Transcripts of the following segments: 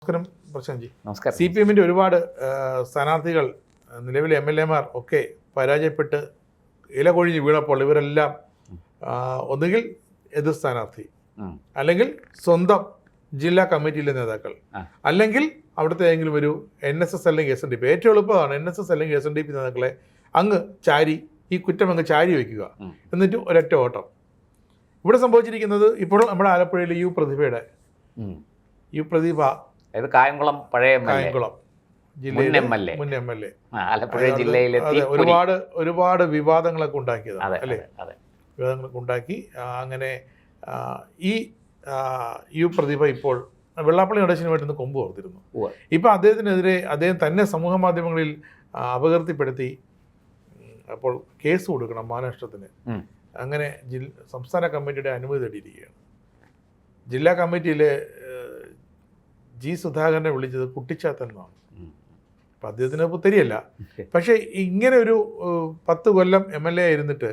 നമസ്കാരം പ്രശാന്ത്ജി. നമസ്കാരം. CPM ഒരുപാട് സ്ഥാനാർത്ഥികൾ നിലവിലെ MLA-മാർ ഒക്കെ പരാജയപ്പെട്ട് ഇല കൊഴിഞ്ഞ് വീണപ്പോൾ ഇവരെല്ലാം ഒന്നുകിൽ എതിർ സ്ഥാനാർത്ഥി, അല്ലെങ്കിൽ സ്വന്തം ജില്ലാ കമ്മിറ്റിയിലെ നേതാക്കൾ, അല്ലെങ്കിൽ അവിടുത്തെ ഏതെങ്കിലും ഒരു NSS അല്ലെങ്കിൽ SNDP. ഏറ്റവും എളുപ്പമാണ് NSS അല്ലെങ്കിൽ SNDP നേതാക്കളെ അങ്ങ് ചാരി, ഈ കുറ്റം അങ്ങ് ചാരി വയ്ക്കുക, എന്നിട്ട് ഒരൊറ്റ ഓട്ടം. ഇവിടെ സംഭവിച്ചിരിക്കുന്നത് ഇപ്പോൾ നമ്മുടെ ആലപ്പുഴയിലെ യു പ്രതിഭ കായംകുളം പഴയ കായംകുളം ജില്ലയിലെ മുൻ MLA ആലപ്പുഴ ജില്ലയിലെ ഒരുപാട് വിവാദങ്ങളൊക്കെ ഉണ്ടാക്കിയതാണ് അല്ലേ? അതെ, വിവാദങ്ങളൊക്കെ ഉണ്ടാക്കി. അങ്ങനെ ഈ യു പ്രതിഭ ഇപ്പോൾ വെള്ളാപ്പള്ളി നടേശനുമായിട്ടൊന്ന് കൊമ്പ് ഓർത്തിരുന്നു. ഇപ്പം അദ്ദേഹത്തിനെതിരെ അദ്ദേഹം തന്നെ സമൂഹ മാധ്യമങ്ങളിൽ അപകീർത്തിപ്പെടുത്തി അപ്പോൾ കേസ് കൊടുക്കണം മാനനഷ്ടത്തിന്. അങ്ങനെ സംസ്ഥാന കമ്മിറ്റിയുടെ അനുമതി തേടിയിരിക്കുകയാണ്. ജില്ലാ കമ്മിറ്റിയിലെ G. സുധാകരനെ വിളിച്ചത് കുട്ടിച്ചാത്തൻ എന്നാണ്. അപ്പം അദ്ദേഹത്തിന് പുത്തരിയല്ല. പക്ഷേ ഇങ്ങനെ ഒരു 10 കൊല്ലം MLA ആയിരുന്നിട്ട്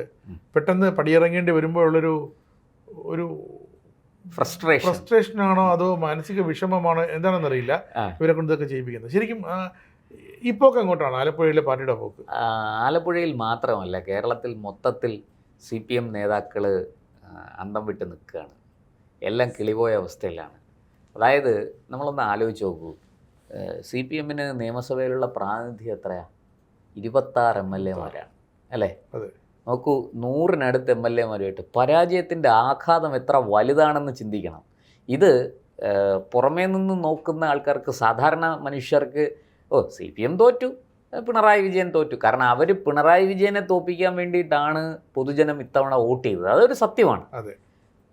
പെട്ടെന്ന് പടിയിറങ്ങേണ്ടി വരുമ്പോഴുള്ളൊരു ഫ്രസ്ട്രേഷനാണോ അതോ മാനസിക വിഷമമാണോ എന്താണെന്നറിയില്ല ഇവരെ കൊണ്ട് ഇതൊക്കെ ചെയ്യിപ്പിക്കുന്നത്. ശരിക്കും ഈ പോക്ക് അങ്ങോട്ടാണ് ആലപ്പുഴയിലെ പാർട്ടിയുടെ പോക്ക്? ആലപ്പുഴയിൽ മാത്രമല്ല, കേരളത്തിൽ മൊത്തത്തിൽ CPM നേതാക്കൾ അന്തം വിട്ട് നിൽക്കുകയാണ്. എല്ലാം കിളിപോയ അവസ്ഥയിലാണ്. അതായത് നമ്മളൊന്ന് ആലോചിച്ച് നോക്കൂ, CPM-ന് നിയമസഭയിലുള്ള പ്രാതിനിധ്യം എത്രയാണ്? 26 MLA-മാരാണ് അല്ലേ? നോക്കൂ, 100-നടുത്ത് MLA-മാരുമായിട്ട് പരാജയത്തിൻ്റെ ആഘാതം എത്ര വലുതാണെന്ന് ചിന്തിക്കണം. ഇത് പുറമേ നിന്ന് നോക്കുന്ന ആൾക്കാർക്ക്, സാധാരണ മനുഷ്യർക്ക് CPM തോറ്റു, പിണറായി വിജയൻ തോറ്റു. കാരണം അവർ പിണറായി വിജയനെ തോൽപ്പിക്കാൻ വേണ്ടിയിട്ടാണ് പൊതുജനം ഇത്തവണ വോട്ട് ചെയ്തത്. അതൊരു സത്യമാണ്.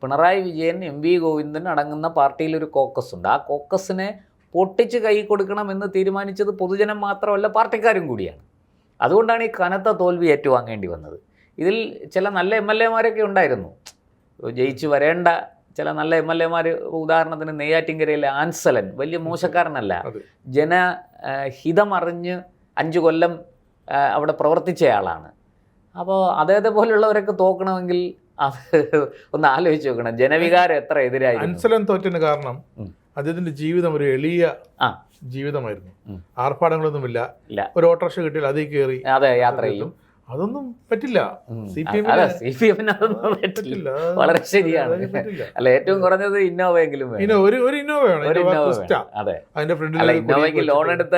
പിണറായി വിജയൻ, MV ഗോവിന്ദൻ അടങ്ങുന്ന പാർട്ടിയിലൊരു കോക്കസ് ഉണ്ട്. ആ കോക്കസിനെ പൊട്ടിച്ച് കൈ കൊടുക്കണമെന്ന് തീരുമാനിച്ചത് പൊതുജനം മാത്രമല്ല, പാർട്ടിക്കാരും കൂടിയാണ്. അതുകൊണ്ടാണ് ഈ കനത്ത തോൽവി ഏറ്റുവാങ്ങേണ്ടി വന്നത്. ഇതിൽ ചില നല്ല MLA-മാരൊക്കെ ഉണ്ടായിരുന്നു, ജയിച്ച് വരേണ്ട ചില നല്ല MLA-മാർ. ഉദാഹരണത്തിന് നെയ്യാറ്റിൻകരയിലെ ആൻസലൻ വലിയ മോശക്കാരനല്ല, ജനഹിതമറിഞ്ഞ് 5 കൊല്ലം അവിടെ പ്രവർത്തിച്ചയാളാണ്. അപ്പോൾ അദ്ദേഹത്തെ പോലുള്ളവരൊക്കെ തോക്കണമെങ്കിൽ അത് ഒന്ന് ആലോചിച്ച് നോക്കണം, ജനവികാരം എത്ര എതിരായി. അൻസലൻ തോറ്റന് കാരണം അദ്ദേഹത്തിന്റെ ജീവിതം ഒരു എളിയ ജീവിതമായിരുന്നു. ആർഭാടങ്ങളൊന്നുമില്ല. ഒരു ഓട്ടോറിക്ഷ കിട്ടിയാൽ അതിൽ കയറി യാത്ര ചെയ്യും. അതൊന്നും പറ്റില്ല. CPM-ന് അതൊന്നും പറ്റില്ല. വളരെ ശരിയാണ്. അല്ല, ഏറ്റവും കുറഞ്ഞത് ഇന്നോവയെങ്കിലും ഇന്നോവയ്ക്ക് ലോൺ എടുത്ത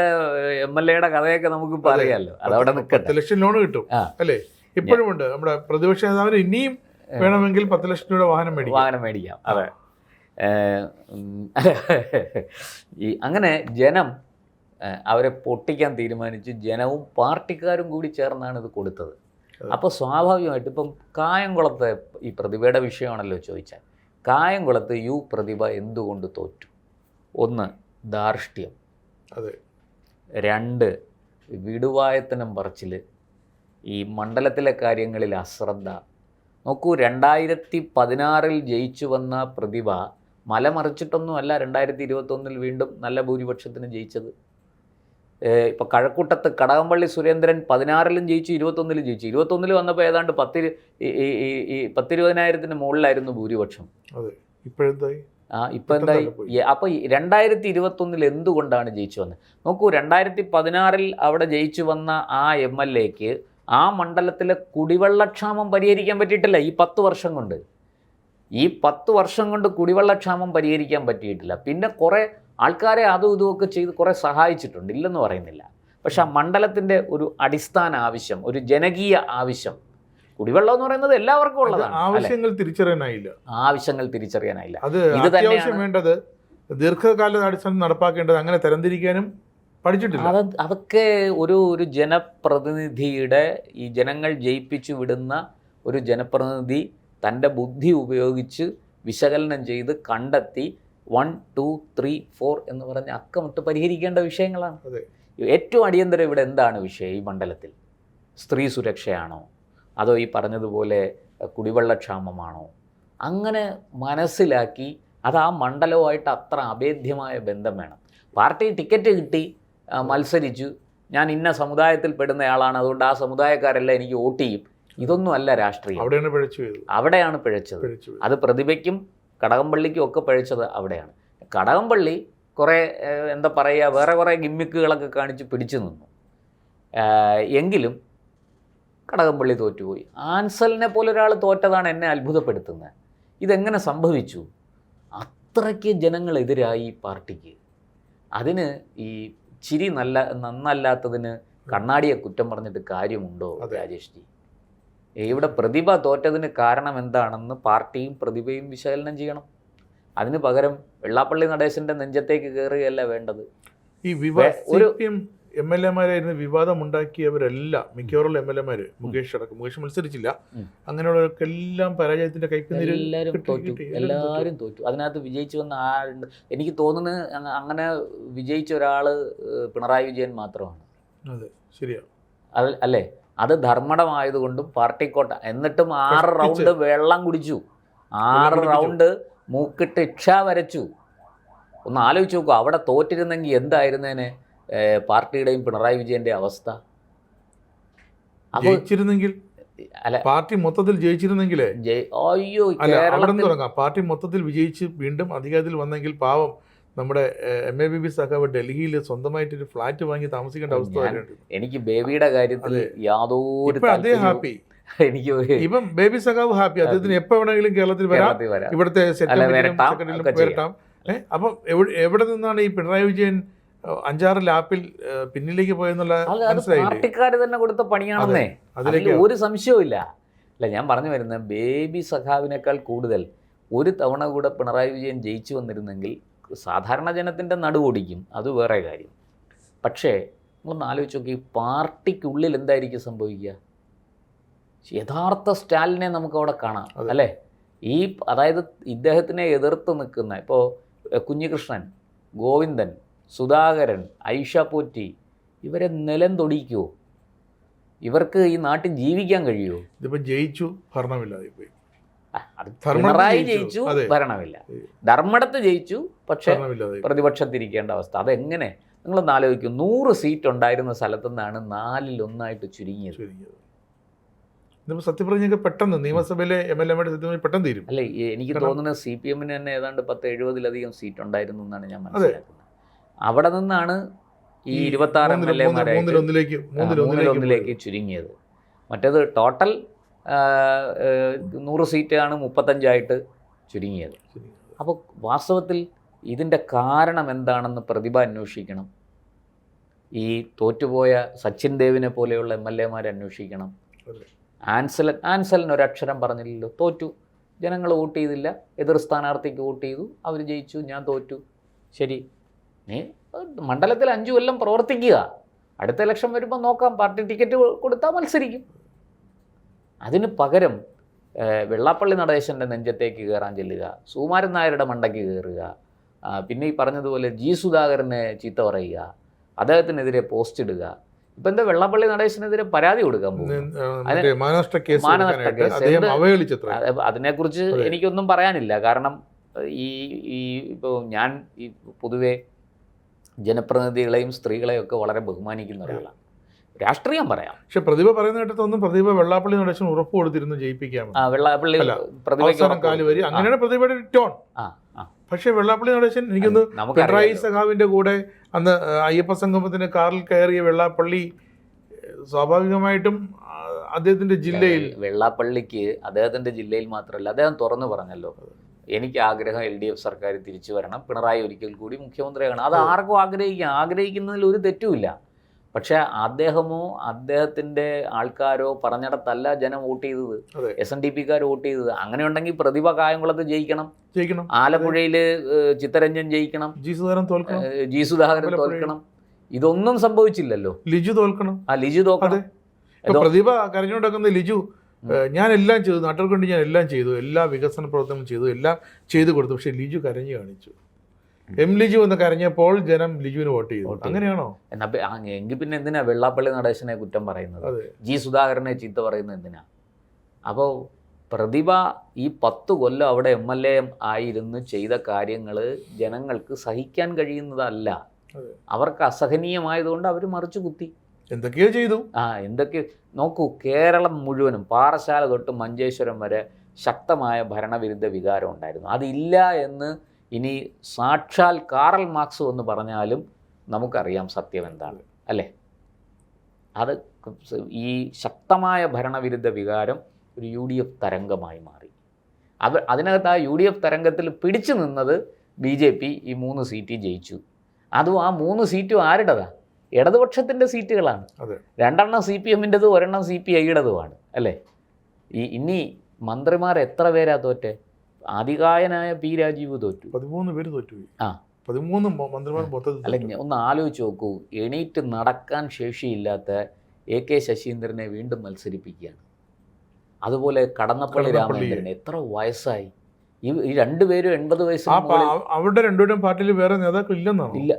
MLA-യുടെ കഥയൊക്കെ നമുക്ക് അറിയാമല്ലോ. അതവിടെ 10 ലക്ഷം ലോൺ കിട്ടും അല്ലേ? ഇപ്പോഴും ഉണ്ട്. നമ്മുടെ പ്രതിപക്ഷ നേതാവിന് ഇനിയും വേണമെങ്കിൽ 10 ലക്ഷം രൂപ വാഹനം മേടിക്കാം. അതെ. അങ്ങനെ ജനം അവരെ പൊട്ടിക്കാൻ തീരുമാനിച്ചു. ജനവും പാർട്ടിക്കാരും കൂടി ചേർന്നാണ് ഇത് കൊടുത്തത്. അപ്പോൾ സ്വാഭാവികമായിട്ട് ഇപ്പം കായംകുളത്തെ ഈ പ്രതിഭയുടെ വിഷയമാണല്ലോ ചോദിച്ചാൽ, കായംകുളത്ത് യു പ്രതിഭ എന്തുകൊണ്ട് തോറ്റു? 1, ധാർഷ്ട്യം. 2, വിടുവായത്തനം പറച്ചിൽ. ഈ മണ്ഡലത്തിലെ കാര്യങ്ങളിൽ അശ്രദ്ധ. നോക്കൂ, 2016-ൽ ജയിച്ചു വന്ന പ്രതിഭ മലമറിച്ചിട്ടൊന്നുമല്ല 2021-ൽ വീണ്ടും നല്ല ഭൂരിപക്ഷത്തിന് ജയിച്ചത്. ഇപ്പോൾ കഴക്കൂട്ടത്ത് കടകംപള്ളി സുരേന്ദ്രൻ 16-ലും ജയിച്ചു, 21-ലും ജയിച്ചു. 21-ൽ വന്നപ്പോൾ ഏതാണ്ട് 10-20,000-ന് മുകളിലായിരുന്നു ഭൂരിപക്ഷം. ഇപ്പോൾ എന്തായി? അപ്പോൾ 2021-ൽ എന്തുകൊണ്ടാണ് ജയിച്ചു വന്നത്? നോക്കൂ, 2016-ൽ അവിടെ ജയിച്ചു വന്ന ആ MLA-ക്ക് ആ മണ്ഡലത്തിലെ കുടിവെള്ളക്ഷാമം പരിഹരിക്കാൻ പറ്റിയിട്ടില്ല. ഈ 10 വർഷം കൊണ്ട് കുടിവെള്ളക്ഷാമം പരിഹരിക്കാൻ പറ്റിയിട്ടില്ല. പിന്നെ കുറേ ആൾക്കാരെ അതും ഇതുമൊക്കെ ചെയ്ത് കുറേ സഹായിച്ചിട്ടുണ്ട്, ഇല്ലെന്ന് പറയുന്നില്ല. പക്ഷെ ആ മണ്ഡലത്തിൻ്റെ ഒരു അടിസ്ഥാന ആവശ്യം, ഒരു ജനകീയ ആവശ്യം, കുടിവെള്ളം എന്ന് പറയുന്നത് എല്ലാവർക്കും ഉള്ളതാണ്. ആവശ്യങ്ങൾ തിരിച്ചറിയാനായില്ല. ഇത് തന്നെയാണ് വേണ്ടത്. ദീർഘകാല അടിസ്ഥാനം നടപ്പാക്കേണ്ടത്. അങ്ങനെ തരംതിരിക്കാനും പഠിച്ചിട്ടില്ല. അതൊക്കെ ഒരു ജനപ്രതിനിധിയുടെ, ഈ ജനങ്ങൾ ജയിപ്പിച്ചു വിടുന്ന ഒരു ജനപ്രതിനിധി തൻ്റെ ബുദ്ധി ഉപയോഗിച്ച് വിശകലനം ചെയ്ത് കണ്ടെത്തി 1, 2, 3, 4 എന്ന് പറഞ്ഞ് അക്കമിട്ട് പരിഹരിക്കേണ്ട വിഷയങ്ങളാണ്. ഏറ്റവും അടിയന്തരം ഇവിടെ എന്താണ് വിഷയം? ഈ മണ്ഡലത്തിൽ സ്ത്രീ സുരക്ഷയാണോ, അതോ ഈ പറഞ്ഞതുപോലെ കുടിവെള്ളക്ഷാമമാണോ? അങ്ങനെ മനസ്സിലാക്കി അത് ആ മണ്ഡലവുമായിട്ട് അത്ര അഭേദ്യമായ ബന്ധം വേണം. പാർട്ടി ടിക്കറ്റ് കിട്ടി, മത്സരിച്ചു, ഞാൻ ഇന്ന സമുദായത്തിൽ പെടുന്നയാളാണ്, അതുകൊണ്ട് ആ സമുദായക്കാരെല്ലാം എനിക്ക് വോട്ട് ചെയ്യും, ഇതൊന്നും അല്ല രാഷ്ട്രീയം. അവിടെയാണ് പിഴച്ചത്. അത് പ്രതിഭയ്ക്കും കടകംപള്ളിക്കും ഒക്കെ പഴിച്ചത് അവിടെയാണ്. കടകംപള്ളി കുറേ എന്താ പറയുക വേറെ കുറേ ഗിമ്മിക്കുകളൊക്കെ കാണിച്ച് പിടിച്ചു നിന്നു. എങ്കിലും കടകംപള്ളി തോറ്റുപോയി. ആൻസലിനെ പോലെ ഒരാൾ തോറ്റതാണ് എന്നെ അത്ഭുതപ്പെടുത്തുന്നത്. ഇതെങ്ങനെ സംഭവിച്ചു? അത്രയ്ക്ക് ജനങ്ങളെതിരായി ഈ പാർട്ടിക്ക്. അതിന് ഈ ചിരി നന്നല്ലാത്തതിന് കണ്ണാടിയെ കുറ്റം പറഞ്ഞിട്ട് കാര്യമുണ്ടോ രാജേഷ് ജി? ഇവിടെ പ്രതിഭ തോറ്റതിന് കാരണം എന്താണെന്ന് പാർട്ടിയും പ്രതിഭയും വിശകലനം ചെയ്യണം. അതിന് പകരം വെള്ളാപ്പള്ളി നടേശൻ്റെ നെഞ്ചത്തേക്ക് കയറുകയല്ല വേണ്ടത്. ഈ എം എൽ എമാരായിരുന്നു വിവാദമുണ്ടാക്കിയവരെല്ലാം മിക്കവാറും എം എൽ എമാര്, മുകേഷ് അടക്കം, മുകേഷ് മത്സരിച്ചില്ല, അങ്ങനെയുള്ളവർക്ക് എല്ലാം പരാജയത്തിന്റെ കൈപ്പിന്നിൽ എല്ലാവരും തോറ്റു. അതിനകത്ത് വിജയിച്ചു വന്ന ആളുണ്ട്. എനിക്ക് തോന്നുന്നത് അങ്ങനെ വിജയിച്ച ഒരാള് പിണറായി വിജയൻ മാത്രമാണ്. അതെ, ശരിയാ, അല്ലേ? അത് ധർമ്മടമായതുകൊണ്ടും പാർട്ടിക്കോട്ട. എന്നിട്ടും 6 റൗണ്ട് വെള്ളം കുടിച്ചു, 6 റൗണ്ട് മൂക്കിട്ട് ഇക്ഷ വരച്ചു. ഒന്ന് ആലോചിച്ച് നോക്കൂ, അവിടെ തോറ്റിരുന്നെങ്കിൽ എന്തായിരുന്നേനെ പാർട്ടിയുടെയും പിണറായി വിജയന്റെ അവസ്ഥ? ജയിച്ചിരുന്നെങ്കിൽ, പാർട്ടി മൊത്തത്തിൽ ജയിച്ചിരുന്നെങ്കിലേ, അയ്യോ, പാർട്ടി മൊത്തത്തിൽ വിജയിച്ച് വീണ്ടും അധികാരത്തിൽ വന്നെങ്കിൽ പാവം നമ്മുടെ MABB സഖാവ് ഡൽഹിയിൽ സ്വന്തമായിട്ടൊരു ഫ്ലാറ്റ് വാങ്ങി താമസിക്കേണ്ട അവസ്ഥ. എനിക്ക് ബേബിയുടെ കാര്യത്തിൽ യാതൊരു ഹാപ്പി, എനിക്ക് ഇപ്പം ബേബി സഖാവ് ഹാപ്പി. അദ്ദേഹത്തിന് എപ്പോ വേണമെങ്കിലും കേരളത്തിൽ വരാം, ഇവിടുത്തെ വരട്ടാം. അപ്പം എവിടെ നിന്നാണ് ഈ പിണറായി വിജയൻ 5-6 ലാപ്പിൽ പിന്നിലേക്ക് പോയെന്നുള്ള പാർട്ടിക്കാർ തന്നെ കൊടുത്ത പണിയാണെന്നേ, അതിലേക്ക് ഒരു സംശയവും ഇല്ല. അല്ല, ഞാൻ പറഞ്ഞു വരുന്നത് ബേബി സഖാവിനേക്കാൾ കൂടുതൽ ഒരു തവണ കൂടെ പിണറായി വിജയൻ ജയിച്ചു വന്നിരുന്നെങ്കിൽ സാധാരണ ജനത്തിൻ്റെ നടുവൊടിക്കും, അത് വേറെ കാര്യം. പക്ഷേ നമ്മളൊന്ന് ആലോചിച്ച് നോക്കി, പാർട്ടിക്കുള്ളിൽ എന്തായിരിക്കും സംഭവിക്കുക? യഥാർത്ഥ സ്റ്റാലിനെ നമുക്ക് അവിടെ കാണാം, അല്ലേ? അതായത് ഇദ്ദേഹത്തിനെ എതിർത്ത് നിൽക്കുന്ന ഇപ്പോൾ കുഞ്ഞികൃഷ്ണൻ, ഗോവിന്ദൻ, സുധാകരൻ, ഐഷ പോറ്റി, ഇവരെ നിലം തൊടിക്കുമോ? ഇവർക്ക് ഈ നാട്ടിൽ ജീവിക്കാൻ കഴിയുമോ? ഇതിപ്പോൾ ജയിച്ചു, ഭരണമില്ലാതെ പോയി. പിണറായി ജയിച്ചു, ഭരണമില്ല. ധർമ്മടത്ത് ജയിച്ചു, പക്ഷേ പ്രതിപക്ഷത്തിരിക്കേണ്ട അവസ്ഥ. അതെങ്ങനെ? നിങ്ങളൊന്ന് ആലോചിക്കും, 100 സീറ്റ് ഉണ്ടായിരുന്ന സ്ഥലത്തു നിന്നാണ് 4-ൽ 1 ചുരുങ്ങിയത്. സത്യപ്രതിജ്ഞ പെട്ടെന്ന് നിയമസഭയിലെ MLA സത്യപ്രതിജ്ഞ പെട്ടെന്ന് തീരും. അല്ലേ, എനിക്ക് തോന്നുന്നത് CPM തന്നെ ഏതാണ്ട് 10-70 സീറ്റ് ഉണ്ടായിരുന്നു എന്നാണ് ഞാൻ മനസ്സിലാക്കുന്നത്. അവിടെ നിന്നാണ് ഈ 26 MLA-മാരായി 3-1 ചുരുങ്ങിയത്. മറ്റേത് ടോട്ടൽ 100 സീറ്റാണ് 35 ചുരുങ്ങിയത്. അപ്പോൾ വാസ്തവത്തിൽ ഇതിൻ്റെ കാരണം എന്താണെന്ന് പ്രതിഭ അന്വേഷിക്കണം. ഈ തോറ്റുപോയ സച്ചിൻ ദേവിനെ പോലെയുള്ള MLA-മാർ അന്വേഷിക്കണം. ആൻസലിന് ഒരക്ഷരം പറഞ്ഞില്ലല്ലോ, തോറ്റു, ജനങ്ങൾ വോട്ട് ചെയ്തില്ല, എതിർ സ്ഥാനാർത്ഥിക്ക് വോട്ട് ചെയ്തു, അവർ ജയിച്ചു, ഞാൻ തോറ്റു. ശരി, നീ മണ്ഡലത്തിൽ 5 കൊല്ലം പ്രവർത്തിക്കുക, അടുത്ത ഇലക്ഷൻ വരുമ്പോൾ നോക്കാം, പാർട്ടി ടിക്കറ്റ് കൊടുത്താൽ മത്സരിക്കും. അതിന് പകരം വെള്ളാപ്പള്ളി നടേശൻ്റെ നെഞ്ചത്തേക്ക് കയറാൻ ചെല്ലുക, സുകുമാരൻ നായരുടെ മണ്ടയ്ക്ക് കയറുക, പിന്നെ ഈ പറഞ്ഞതുപോലെ G. സുധാകരനെ ചീത്ത പറയുക, അദ്ദേഹത്തിനെതിരെ പോസ്റ്റ് ഇടുക. ഇപ്പം എന്താ വെള്ളാപ്പള്ളി നടേശനെതിരെ പരാതി കൊടുക്കാൻ പോകും, അതിനെക്കുറിച്ച് എനിക്കൊന്നും പറയാനില്ല. കാരണം ഇപ്പോൾ ഞാൻ ഈ പൊതുവെ ജനപ്രതിനിധികളെയും സ്ത്രീകളെയും ഒക്കെ വളരെ ബഹുമാനിക്കുന്ന ഒരാളാണ്. രാഷ്ട്രീയം പറയാം, പക്ഷെ പ്രതിഭ പറയുന്ന കേട്ടതൊന്നും പ്രതിഭ വെള്ളാപ്പള്ളി നടേശൻ ഉറപ്പ് കൊടുത്തിരുന്നു ജയിപ്പിക്കാം. വെള്ളാപ്പള്ളി അങ്ങനെയാണ് പ്രതിഭയുടെ ടോൺ. പക്ഷെ വെള്ളാപ്പള്ളി നടേശൻ എനിക്കൊന്ന് പിണറായി സഖാവിന്റെ കൂടെ അന്ന് അയ്യപ്പ സംഗമത്തിന് കാറിൽ കയറിയ വെള്ളാപ്പള്ളി സ്വാഭാവികമായിട്ടും അദ്ദേഹത്തിന്റെ ജില്ലയിൽ, വെള്ളാപ്പള്ളിക്ക് അദ്ദേഹത്തിന്റെ ജില്ലയിൽ മാത്രമല്ല, അദ്ദേഹം തുറന്നു പറഞ്ഞല്ലോ, എനിക്ക് ആഗ്രഹം LDF സർക്കാർ തിരിച്ചു വരണം, പിണറായി ഒരിക്കൽ കൂടി മുഖ്യമന്ത്രിയാണ്. അത് ആർക്കും ആഗ്രഹിക്കുന്നതിൽ ഒരു തെറ്റുമില്ല. പക്ഷേ അദ്ദേഹമോ അദ്ദേഹത്തിൻ്റെ ആൾക്കാരോ പറഞ്ഞിടത്തല്ല ജനം വോട്ട് ചെയ്തത്, SNDP-ക്കാർ വോട്ട് ചെയ്തത്. അങ്ങനെയുണ്ടെങ്കിൽ പ്രതിഭ കായംകുളത്ത് ജയിക്കണം, ആലപ്പുഴയിൽ ചിത്തരഞ്ജൻ ജയിക്കണം, G. സുധാകരൻ തോൽക്കണം. ഇതൊന്നും സംഭവിച്ചില്ലല്ലോ. ലിജു തോൽക്കണം. ലിജു തോക്കണം. പ്രതിഭ കരഞ്ഞുകൊണ്ടിരിക്കുന്ന ലിജു, ഞാൻ എല്ലാം ചെയ്തു, നാട്ടുകാർക്ക് വേണ്ടി ഞാൻ എല്ലാം ചെയ്തു, എല്ലാ വികസന പ്രവർത്തനം ചെയ്തു, എല്ലാം ചെയ്തു കൊടുത്തു. പക്ഷെ ലിജു കരഞ്ഞു കാണിച്ചു. ലിജു എന്ന് കരഞ്ഞപ്പോൾ ജനം ലിജുവിന് വോട്ട് ചെയ്തു. അങ്ങനെയാണോ? എങ്കിൽ പിന്നെ എന്തിനാ വെള്ളാപ്പള്ളി നടേശനെ കുറ്റം പറയുന്നത്, G. സുധാകരനെ ചീത്ത പറയുന്നത് എന്തിനാ? അപ്പോൾ പ്രതിഭ ഈ 10 കൊല്ലം അവിടെ MLA ആയിരുന്ന് ചെയ്ത കാര്യങ്ങൾ ജനങ്ങൾക്ക് സഹിക്കാൻ കഴിയുന്നതല്ല. അവർക്ക് അസഹനീയമായതുകൊണ്ട് അവർ മറിച്ചു കുത്തി എന്തൊക്കെയോ ചെയ്തു. എന്തൊക്കെ നോക്കൂ, കേരളം മുഴുവനും പാറശാല തൊട്ട് മഞ്ചേശ്വരം വരെ ശക്തമായ ഭരണവിരുദ്ധ വികാരം ഉണ്ടായിരുന്നു. അതില്ല എന്ന് ഇനി സാക്ഷാൽ കാറൽ മാർക്സ് എന്ന് പറഞ്ഞാലും നമുക്കറിയാം സത്യം എന്താണ്, അല്ലേ? അത് ഈ ശക്തമായ ഭരണവിരുദ്ധ വികാരം ഒരു UDF തരംഗമായി മാറി. അതിനകത്ത് ആ UDF തരംഗത്തിൽ പിടിച്ചു നിന്നത് BJP ഈ 3 സീറ്റ് ജയിച്ചു. അതും ആ 3 സീറ്റും ആരുടേതാ? ഇടതുപക്ഷത്തിൻ്റെ സീറ്റുകളാണ്. 2 CPM-ൻ്റെത്, 1 CPI-യുടേതുമാണ്, അല്ലേ? ഇനി മന്ത്രിമാർ എത്ര പേരാ തോറ്റെ? അതികായനായ P. രാജീവ് തോറ്റു. 13 പേര് തോറ്റു. ആ 13 മന്ത്രിമാർ മൊത്തത്തിൽ. അല്ല, ഒന്ന് ആലോചിച്ച് നോക്കൂ. എണീറ്റ് നടക്കാൻ ശേഷിയില്ലാത്ത AK ശശീന്ദ്രനെ വീണ്ടും മത്സരിപ്പിക്കുകയാണ്. അതുപോലെ കടന്നപ്പള്ളി രാമചന്ദ്രൻ എത്ര വയസ്സായി? ഈ രണ്ടുപേരും 80 വയസ്സ്. അവരുടെ രണ്ടുപേരും പാർട്ടിയിൽ വേറെ നേതാക്കൾ ഇല്ലെന്നാണ്. ഇല്ല,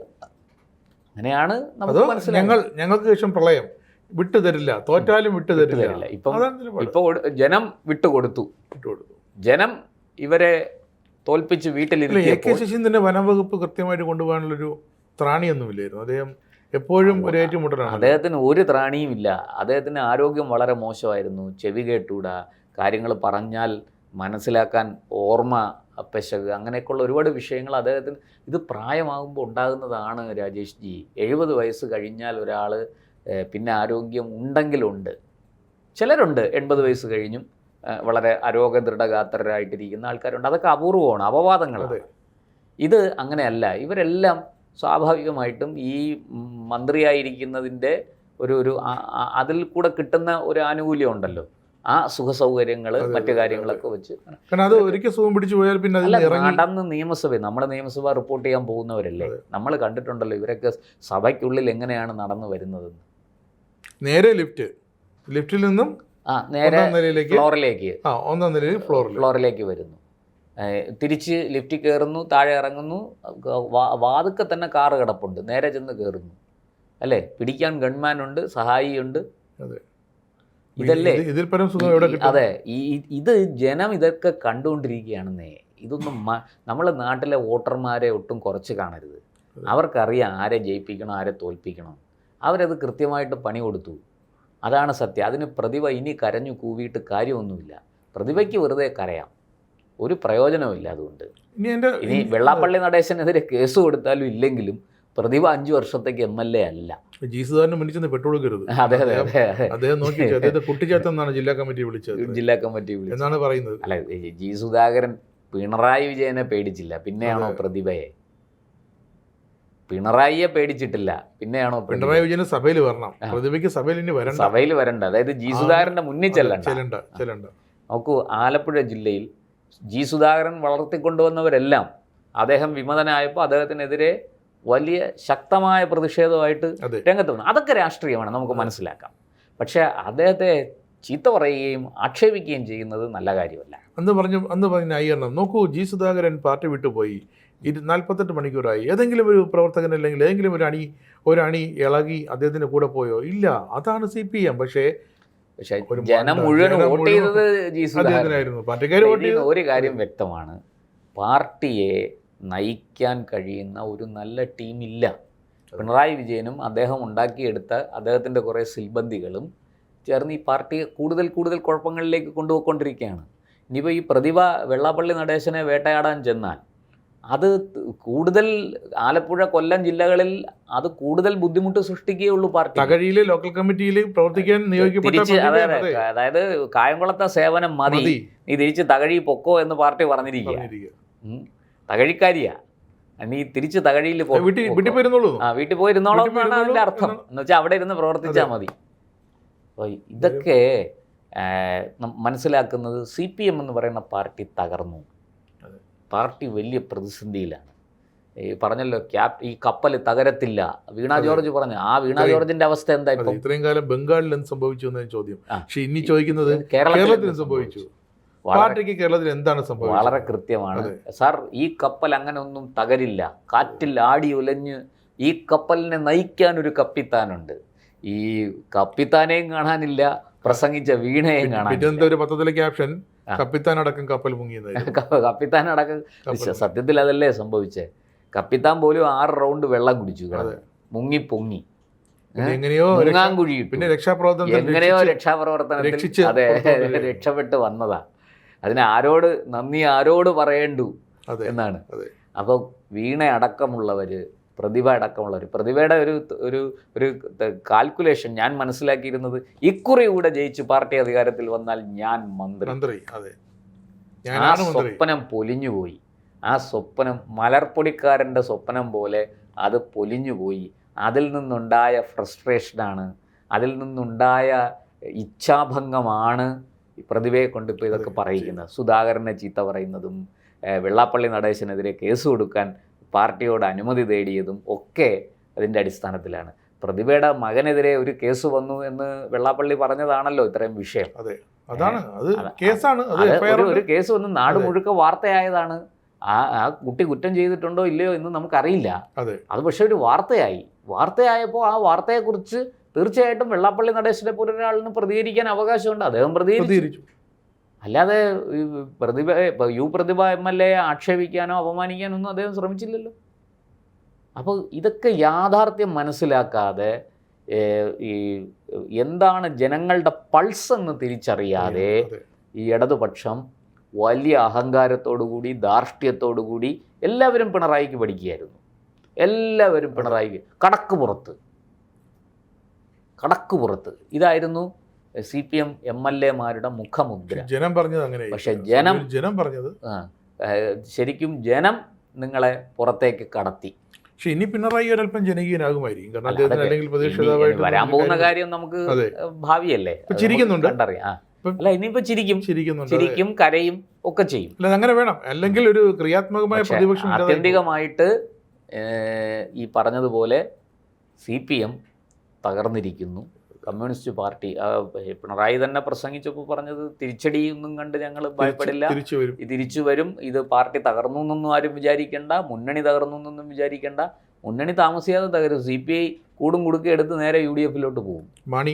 അങ്ങനെയാണ് നമുക്ക് മനസ്സിലായത്. ഞങ്ങൾക്ക് ശേഷം പ്രളയം വിട്ടുതരില്ല, തോറ്റാലും വിട്ടുതരില്ല. ഇപ്പൊ ജനം വിട്ടുകൊടുത്തു. ജനം ഇവരെ തോൽപ്പിച്ച് വീട്ടിലിരുത്തി. AK ശശീന്ദ്രന്റെ വനംവകുപ്പ് കൃത്യമായിട്ട് കൊണ്ടുപോകാനുള്ളൊരു ത്രാണിയൊന്നുമില്ലായിരുന്നു. അദ്ദേഹം എപ്പോഴും ഒരു ഏറ്റുമുട്ടലാണ്. അദ്ദേഹത്തിന് ഒരു ത്രാണിയും ഇല്ല. അദ്ദേഹത്തിന് ആരോഗ്യം വളരെ മോശമായിരുന്നു. ചെവി കേട്ടൂടാ, കാര്യങ്ങൾ പറഞ്ഞാൽ മനസ്സിലാക്കാൻ ഓർമ്മ പെശക്, അങ്ങനെയൊക്കെയുള്ള ഒരുപാട് വിഷയങ്ങൾ അദ്ദേഹത്തിന്. ഇത് പ്രായമാകുമ്പോൾ ഉണ്ടാകുന്നതാണ് രാജേഷ് ജി. 70 വയസ്സ് കഴിഞ്ഞാൽ ഒരാൾ പിന്നെ ആരോഗ്യം ഉണ്ടെങ്കിലുണ്ട്. ചിലരുണ്ട് 80 വയസ്സ് കഴിഞ്ഞും വളരെ ദൃഢഗാത്രരായിട്ടിരിക്കുന്ന ആൾക്കാരുണ്ട്. അതൊക്കെ അപൂർവമാണ്, അപവാദങ്ങളാണ്. ഇത് അങ്ങനെയല്ല. ഇവരെല്ലാം സ്വാഭാവികമായിട്ടും ഈ മന്ത്രിയായിരിക്കുന്നതിൻ്റെ ഒരു അതിൽ കൂടെ കിട്ടുന്ന ഒരു ആനുകൂല്യം ഉണ്ടല്ലോ, ആ സുഖസൗകര്യങ്ങൾ മറ്റു കാര്യങ്ങളൊക്കെ വെച്ച്. അത് ഒരിക്കൽ സുഖം പിടിച്ചു പോയാൽ പിന്നെ നടന്ന് നിയമസഭ, നമ്മുടെ നിയമസഭ റിപ്പോർട്ട് ചെയ്യാൻ പോകുന്നവരല്ലേ, നമ്മൾ കണ്ടിട്ടുണ്ടല്ലോ ഇവരൊക്കെ സഭയ്ക്കുള്ളിൽ എങ്ങനെയാണ് നടന്നു വരുന്നതെന്ന്. നേരെ ലിഫ്റ്റിൽ നിന്നും നേരെ ഫ്ലോറിലേക്ക്, ഫ്ലോറിലേക്ക് വരുന്നു, തിരിച്ച് ലിഫ്റ്റിൽ കയറുന്നു, താഴെ ഇറങ്ങുന്നു, വാതുക്കെ തന്നെ കാറ് കിടപ്പുണ്ട്, നേരെ ചെന്ന് കയറുന്നു, അല്ലേ? പിടിക്കാൻ ഗൺമാനുണ്ട്, സഹായിയുണ്ട്. ഇതല്ലേ അതെ. ഇത് ജനം ഇതൊക്കെ കണ്ടുകൊണ്ടിരിക്കുകയാണെന്നേ. ഇതൊന്നും നമ്മളെ നാട്ടിലെ വോട്ടർമാരെ ഒട്ടും കുറച്ച് കാണരുത്. അവർക്കറിയാം ആരെ ജയിപ്പിക്കണം, ആരെ തോൽപ്പിക്കണം. അവരത് കൃത്യമായിട്ട് പണി കൊടുത്തു. അതാണ് സത്യം. അതിന് പ്രതിഭ ഇനി കരഞ്ഞു കൂവിയിട്ട് കാര്യമൊന്നുമില്ല. പ്രതിഭയ്ക്ക് വെറുതെ കരയാം, ഒരു പ്രയോജനമില്ല. അതുകൊണ്ട് ഇനി വെള്ളാപ്പള്ളി നടേശനെതിരെ കേസ് കൊടുത്താലും ഇല്ലെങ്കിലും പ്രതിഭ 5 വർഷത്തേക്ക് MLA അല്ല. അതെ അതെ അദ്ദേഹം കുട്ടിച്ചാത്തന്നാണ് ജില്ലാ കമ്മിറ്റി വിളിച്ചത്. എന്നാണ് പറയുന്നത്. അല്ല, G. സുധാകരൻ പിണറായി വിജയനെ പേടിച്ചില്ല, പിന്നെയാണോ പ്രതിഭയെ? പിണറായിയെ പേടിച്ചിട്ടില്ല, പിന്നെയാണോ? പിണറായി വിജയന് സഭയിൽ വരണം, പ്രതിഭയ്ക്ക് സഭയിൽ വരണ്ട. അതായത് G. സുധാകരന്റെ മുന്നിൽ ചെല്ലണ്ട. നോക്കൂ, ആലപ്പുഴ ജില്ലയിൽ G. സുധാകരൻ വളർത്തിക്കൊണ്ടുവന്നവരെല്ലാം അദ്ദേഹം വിമതനായപ്പോൾ അദ്ദേഹത്തിനെതിരെ വലിയ ശക്തമായ പ്രതിഷേധമായിട്ട് രംഗത്ത് വന്നു. അതൊക്കെ രാഷ്ട്രീയമാണ്, നമുക്ക് മനസ്സിലാക്കാം. പക്ഷേ അദ്ദേഹത്തെ ചീത്ത പറയുകയും ആക്ഷേപിക്കുകയും ചെയ്യുന്നത് നല്ല കാര്യമല്ല. അന്ന് പറഞ്ഞ ന്യായീകരണം നോക്കൂ. G. സുധാകരൻ പാർട്ടി വിട്ടുപോയി, 48 മണിക്കൂറായി. ഏതെങ്കിലും ഒരു പ്രവർത്തകൻ അല്ലെങ്കിൽ ഏതെങ്കിലും ഒരു അണി ഇളകി അദ്ദേഹത്തിൻ്റെ കൂടെ പോയോ? ഇല്ല. അതാണ് CPM. പക്ഷേ ജനം മുഴുവൻ വോട്ട് ചെയ്തത് G. സുധാകരനായിരുന്നു. പാർട്ടിക്കാർ വോട്ട് ചെയ്തത്. ഒരു കാര്യം വ്യക്തമാണ്, പാർട്ടിയെ നയിക്കാൻ കഴിയുന്ന ഒരു നല്ല ടീമില്ല. പിണറായി വിജയനും അദ്ദേഹം ഉണ്ടാക്കിയെടുത്ത അദ്ദേഹത്തിൻ്റെ കുറേ സിൽബന്തികളും ചേർന്ന് ഈ പാർട്ടിയെ കൂടുതൽ കുഴപ്പങ്ങളിലേക്ക് കൊണ്ടുപോയിക്കൊണ്ടിരിക്കുകയാണ്. ഇനിയിപ്പോൾ ഈ പ്രതിഭ വെള്ളാപ്പള്ളി നടേശനെ വേട്ടയാടാൻ ചെന്നാൽ അത് കൂടുതൽ ആലപ്പുഴ, കൊല്ലം ജില്ലകളിൽ അത് കൂടുതൽ ബുദ്ധിമുട്ട് സൃഷ്ടിക്കുകയുള്ളൂ. പാർട്ടി തകഴിയിലെ ലോക്കൽ കമ്മിറ്റിയിൽ പ്രവർത്തിക്കാൻ നിയോഗിക്കപ്പെട്ട, അതായത് കായംകുളത്തെ സേവനം മതി, നീ തിരിച്ച് തകഴി പൊക്കോ എന്ന് പാർട്ടി പറഞ്ഞിരിക്കുക. തകഴിക്കാരിയാ, നീ തിരിച്ച് തകഴിയിൽ വീട്ടിൽ പോയിരുന്നോളൂ എന്നാണ് അതിൻ്റെ അർത്ഥം. എന്ന് വെച്ചാൽ അവിടെ ഇരുന്ന് പ്രവർത്തിച്ചാൽ മതി. അപ്പോൾ ഇതൊക്കെ മനസ്സിലാക്കുന്നത് CPM എന്ന് പറയുന്ന പാർട്ടി തകർന്നു. പാർട്ടി വലിയ പ്രതിസന്ധിയിലാണ്. ഈ പറഞ്ഞല്ലോ, ഈ കപ്പൽ തകരത്തില്ല. വീണ ജോർജ് പറഞ്ഞു. ആ വീണ ജോർജിന്റെ അവസ്ഥ എന്താ? ഇപ്പം ഇത്രയും കാലം ബംഗാളിൽ എന്ത് സംഭവിച്ചു എന്നതിന് ചോദ്യം. പക്ഷെ ഇനി ചോദിക്കുന്നത് കേരളത്തിൽ സംഭവിച്ചു. പാർട്ടിക്ക് കേരളത്തിൽ എന്താണ് സംഭവിച്ചത്? വളരെ കൃത്യമാണ് സാർ. ഈ കപ്പൽ അങ്ങനെ ഒന്നും തകരില്ല. കാറ്റിൽ ആടി ഉലഞ്ഞ് ഈ കപ്പലിനെ നയിക്കാൻ ഒരു കപ്പിത്താനുണ്ട്. ഈ കപ്പിത്താനെയും കാണാനില്ല, പ്രസംഗിച്ച വീണയെയും കാണാനില്ല. ഒരു പത്രത്തിലെ ക്യാപ്ഷൻ, കപ്പിത്താനടക്കം കപ്പൽ മുങ്ങിയത്. കപ്പിത്താനടക്കം സത്യത്തിൽ അതല്ലേ സംഭവിച്ചേ? കപ്പിത്താൻ പോലും 6 റൗണ്ട് വെള്ളം കുടിച്ചു, മുങ്ങി പിന്നെ രക്ഷാപ്രവർത്തനത്തിൽ അതെ രക്ഷപ്പെട്ട് വന്നതാ. അതിന് ആരോട് നന്ദി, ആരോട് പറയേണ്ടു എന്നാണ്. അപ്പോൾ വീണ അടക്കമുള്ളവർ, പ്രതിഭ അടക്കമുള്ളവർ, പ്രതിഭയുടെ ഒരു ഒരു കാൽക്കുലേഷൻ ഞാൻ മനസ്സിലാക്കിയിരുന്നത്, ഇക്കുറി കൂടെ ജയിച്ച് പാർട്ടി അധികാരത്തിൽ വന്നാൽ ഞാൻ മന്ത്രി. അതെ, ആ സ്വപ്നം പൊലിഞ്ഞുപോയി. ആ സ്വപ്നം മലർപ്പൊടിക്കാരൻ്റെ സ്വപ്നം പോലെ അത് പൊലിഞ്ഞുപോയി. അതിൽ നിന്നുണ്ടായ ഫ്രസ്ട്രേഷനാണ്, അതിൽ നിന്നുണ്ടായ ഇച്ഛാഭംഗമാണ് പ്രതിഭയെ കൊണ്ടിപ്പോൾ ഇതൊക്കെ പറയിക്കുന്നത്. സുധാകരനെ ചീത്ത പറയുന്നതും വെള്ളാപ്പള്ളി നടേശനെതിരെ കേസ് കൊടുക്കാൻ പാർട്ടിയോട് അനുമതി തേടിയതും ഒക്കെ അതിൻ്റെ അടിസ്ഥാനത്തിലാണ്. പ്രതിഭയുടെ മകനെതിരെ ഒരു കേസ് വന്നു എന്ന് വെള്ളാപ്പള്ളി പറഞ്ഞതാണല്ലോ ഇത്രയും വിഷയം. ഒരു കേസ് വന്ന് നാട് മുഴുക്ക വാർത്തയായതാണ്. ആ കുട്ടി കുറ്റം ചെയ്തിട്ടുണ്ടോ ഇല്ലയോ എന്ന് നമുക്കറിയില്ല. അത് പക്ഷെ ഒരു വാർത്തയായപ്പോൾ ആ വാർത്തയെക്കുറിച്ച് തീർച്ചയായിട്ടും വെള്ളാപ്പള്ളി നടേശനെ പോലെ ഒരാളിന് പ്രതികരിക്കാൻ അവകാശമുണ്ട്. അദ്ദേഹം പ്രതികരിച്ചു. അല്ലാതെ പ്രതിഭ MLA ആക്ഷേപിക്കാനോ അപമാനിക്കാനോ ഒന്നും അദ്ദേഹം ശ്രമിച്ചില്ലല്ലോ. അപ്പോൾ ഇതൊക്കെ യാഥാർത്ഥ്യം മനസ്സിലാക്കാതെ, ഈ എന്താണ് ജനങ്ങളുടെ പൾസ് എന്ന് തിരിച്ചറിയാതെ ഈ ഇടതുപക്ഷം വലിയ അഹങ്കാരത്തോടുകൂടി, ധാർഷ്ട്യത്തോടുകൂടി എല്ലാവരും പിണറായിക്ക് പഠിക്കുകയായിരുന്നു. എല്ലാവരും പിണറായിക്ക് കടക്കുപുറത്ത് ഇതായിരുന്നു CPM MLA-മാരുടെ മുഖമുദ്ര. ജനം പറഞ്ഞത് അങ്ങനെ. പക്ഷെ ജനം പറഞ്ഞത് ശരിക്കും ജനം നിങ്ങളെ പുറത്തേക്ക് കടത്തി. പക്ഷെ ഇനി പിണറായി ഒരല്പം ജനകീയനാകുമായിരിക്കും. വരാൻ പോകുന്ന കാര്യം നമുക്ക് ഭാവിയല്ലേ, കണ്ടറിയാം. അല്ല, ഇനിയിപ്പോ ചിരിക്കും, കരയും ഒക്കെ ചെയ്യും. അങ്ങനെ വേണം, അല്ലെങ്കിൽ ഒരു ക്രിയാത്മകമായ പ്രതിപക്ഷം. ആത്യന്തികമായിട്ട് ഈ പറഞ്ഞതുപോലെ CPM തകർന്നിരിക്കുന്നു. കമ്മ്യൂണിസ്റ്റ് പാർട്ടി, പിണറായി തന്നെ പ്രസംഗിച്ചപ്പോൾ പറഞ്ഞത്, തിരിച്ചടിയൊന്നും കണ്ട് ഞങ്ങൾ ഭയപ്പെടില്ല, തിരിച്ചു വരും. ഇത് പാർട്ടി തകർന്നു എന്നൊന്നും ആരും വിചാരിക്കേണ്ട, മുന്നണി തകർന്നു എന്നൊന്നും വിചാരിക്കേണ്ട. മുന്നണി താമസിയാതെ തകരും. CPI കൂടും കുടുക്കെ എടുത്ത് നേരെ UDF-ലോട്ട് പോകും. മാണി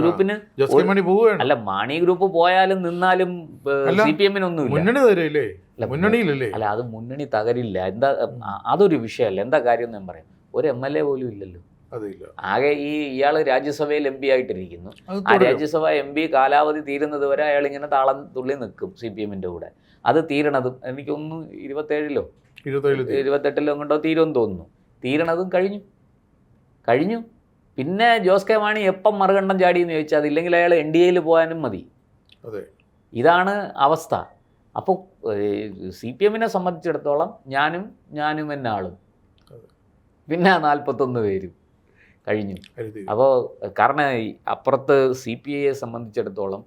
ഗ്രൂപ്പിന് അല്ല, മാണി ഗ്രൂപ്പ് പോയാലും നിന്നാലും CPM-നൊന്നുമില്ല. അല്ല, അത് മുന്നണി തകരില്ല. എന്താ, അതൊരു വിഷയമല്ല. എന്താ കാര്യം എന്ന് ഞാൻ പറയാം. ഒരു MLA പോലും ഇല്ലല്ലോ. ആകെ ഇയാൾ രാജ്യസഭയിൽ MP ആയിട്ടിരിക്കുന്നു. ആ രാജ്യസഭ MP കാലാവധി തീരുന്നത് വരെ അയാൾ ഇങ്ങനെ താളം തുള്ളി നിൽക്കും CPM-ന്റെ കൂടെ. അത് തീരണതും എനിക്കൊന്ന് 27-ലോ 28-ലോ കൊണ്ടോ തീരുമെന്ന് തോന്നുന്നു. തീരണതും കഴിഞ്ഞു. പിന്നെ ജോസ് കെ മാണി എപ്പം മറുകണ്ഠം ചാടിയെന്ന് ചോദിച്ചാൽ, അതില്ലെങ്കിൽ അയാൾ NDA-യിൽ പോകാനും മതി. ഇതാണ് അവസ്ഥ. അപ്പോൾ CPM-നെ സംബന്ധിച്ചിടത്തോളം ഞാനും എന്നാളും പിന്നെ 41 പേരും കഴിഞ്ഞു. അപ്പോൾ കാരണം അപ്പുറത്ത് CPI-യെ സംബന്ധിച്ചിടത്തോളം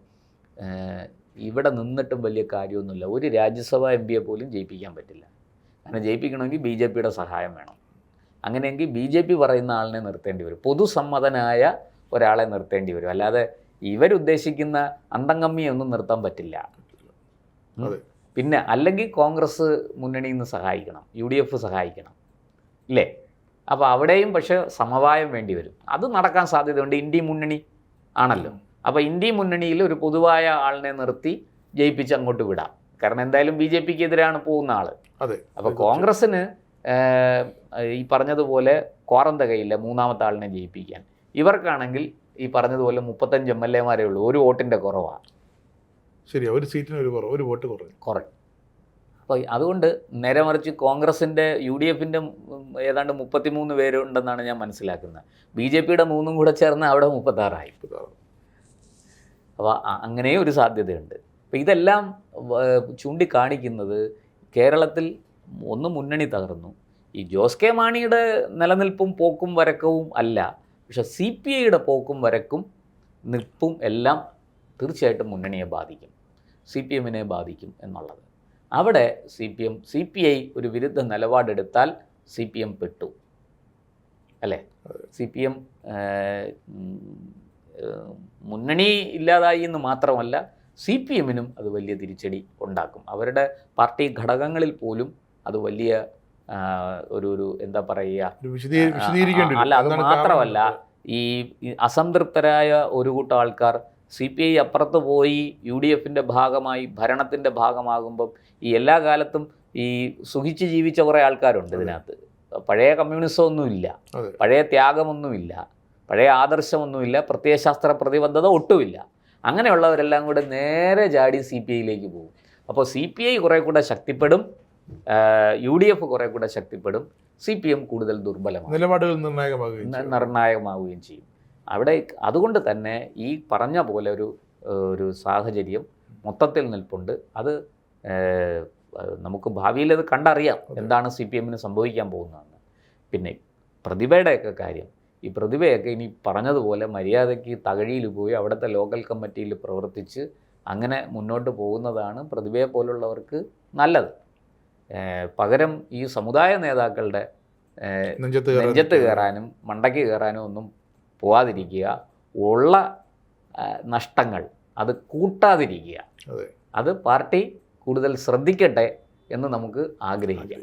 ഇവിടെ നിന്നിട്ടും വലിയ കാര്യമൊന്നുമില്ല. ഒരു രാജ്യസഭ MP-യെ പോലും ജയിപ്പിക്കാൻ പറ്റില്ല. അങ്ങനെ ജയിപ്പിക്കണമെങ്കിൽ BJP-യുടെ സഹായം വേണം. അങ്ങനെയെങ്കിൽ BJP പറയുന്ന ആളിനെ നിർത്തേണ്ടി വരും, പൊതുസമ്മതനായ ഒരാളെ നിർത്തേണ്ടി വരും. അല്ലാതെ ഇവരുദ്ദേശിക്കുന്ന അന്തംകമ്മിയൊന്നും നിർത്താൻ പറ്റില്ല. പിന്നെ അല്ലെങ്കിൽ കോൺഗ്രസ് മുന്നണിയിൽ നിന്ന് സഹായിക്കണം, UDF സഹായിക്കണം, ഇല്ലേ? അപ്പോൾ അവിടെയും പക്ഷേ സമവായം വേണ്ടി വരും. അത് നടക്കാൻ സാധ്യതയുണ്ട്. ഇന്ത്യ മുന്നണി ആണല്ലോ. അപ്പോൾ ഇന്ത്യ മുന്നണിയിൽ ഒരു പൊതുവായ ആളിനെ നിർത്തി ജയിപ്പിച്ച് അങ്ങോട്ട് വിടാം. കാരണം എന്തായാലും BJP-ക്ക് എതിരാണ് പോകുന്ന ആൾ. അപ്പോൾ കോൺഗ്രസ്സിന് ഈ പറഞ്ഞതുപോലെ ക്വാറം തികയില്ല മൂന്നാമത്തെ ആളിനെ ജയിപ്പിക്കാൻ. ഇവർക്കാണെങ്കിൽ ഈ പറഞ്ഞതുപോലെ 35 MLA-മാരേ ഉള്ളൂ. ഒരു വോട്ടിൻ്റെ കുറവാണ്. ശരിയാ, ഒരു സീറ്റിന് ഒരു വോട്ട് കുറയും. അപ്പോൾ അതുകൊണ്ട് നേരെ മറിച്ച് കോൺഗ്രസിൻ്റെ UDF-ൻ്റെ ഏതാണ്ട് 33 പേരുണ്ടെന്നാണ് ഞാൻ മനസ്സിലാക്കുന്നത്. BJP-യുടെ 3 കൂടെ ചേർന്ന് അവിടെ 36ആയി. അപ്പോൾ അങ്ങനെ ഒരു സാധ്യതയുണ്ട്. അപ്പോൾ ഇതെല്ലാം ചൂണ്ടിക്കാണിക്കുന്നത് കേരളത്തിൽ ഒന്ന് മുന്നണി തകർന്നു. ഈ ജോസ് കെ മാണിയുടെ നിലനിൽപ്പും പോക്കും വരക്കവും അല്ല, പക്ഷെ CPI-യുടെ പോക്കും വരക്കും നിൽപ്പും എല്ലാം തീർച്ചയായിട്ടും മുന്നണിയെ ബാധിക്കും, CPM-നെ ബാധിക്കും എന്നുള്ളത്. അവിടെ CPI ഒരു വിരുദ്ധ നിലപാടെടുത്താൽ CPM പെട്ടു, അല്ലേ? CPM മുന്നണി ഇല്ലാതായി എന്ന് മാത്രമല്ല, CPM-നും അത് വലിയ തിരിച്ചടി ഉണ്ടാക്കും. അവരുടെ പാർട്ടി ഘടകങ്ങളിൽ പോലും അത് വലിയ ഒരു എന്താ പറയുക, അല്ല, അത് മാത്രമല്ല, ഈ അസംതൃപ്തരായ ഒരു കൂട്ടം ആൾക്കാർ CPI അപ്പുറത്ത് പോയി UDF-ൻ്റെ ഭാഗമായി ഭരണത്തിൻ്റെ ഭാഗമാകുമ്പം ഈ എല്ലാ കാലത്തും ഈ സുഖിച്ച് ജീവിച്ച കുറേ ആൾക്കാരുണ്ട് ഇതിനകത്ത്. പഴയ കമ്മ്യൂണിസമൊന്നുമില്ല, പഴയ ത്യാഗമൊന്നുമില്ല, പഴയ ആദർശമൊന്നുമില്ല, പ്രത്യയശാസ്ത്ര പ്രതിബദ്ധത ഒട്ടുമില്ല. അങ്ങനെയുള്ളവരെല്ലാം കൂടെ നേരെ ചാടി CPI-യിലേക്ക് പോകും. അപ്പോൾ CPI കുറേ കൂടെ ശക്തിപ്പെടും, UDF കുറെ കൂടെ ശക്തിപ്പെടും, CPM കൂടുതൽ ദുർബലമാകും, നിലപാടുകൾ നിർണായകമാവുകയും ചെയ്യും. അവിടെ അതുകൊണ്ട് തന്നെ ഈ പറഞ്ഞ പോലെ ഒരു സാഹചര്യം മൊത്തത്തിൽ നിൽപ്പുണ്ട്. അത് നമുക്ക് ഭാവിയിൽ അത് കണ്ടറിയാം എന്താണ് CPM-ന് സംഭവിക്കാൻ പോകുന്നതെന്ന്. പിന്നെ പ്രതിഭയുടെയൊക്കെ കാര്യം, ഈ പ്രതിഭയൊക്കെ ഇനി പറഞ്ഞതുപോലെ മര്യാദയ്ക്ക് തകഴിയിൽ പോയി അവിടുത്തെ ലോക്കൽ കമ്മിറ്റിയിൽ പ്രവർത്തിച്ച് അങ്ങനെ മുന്നോട്ട് പോകുന്നതാണ് പ്രതിഭയെ പോലുള്ളവർക്ക് നല്ലത്. പകരം ഈ സമുദായ നേതാക്കളുടെ നെഞ്ചത്ത് കയറാനും മണ്ടയ്ക്ക് കയറാനും ഒന്നും പോവാതിരിക്കുക, ഉള്ള നഷ്ടങ്ങൾ അത് കൂട്ടാതിരിക്കുക, അത് പാർട്ടി കൂടുതൽ ശ്രദ്ധിക്കട്ടെ എന്ന് നമുക്ക് ആഗ്രഹിക്കാം.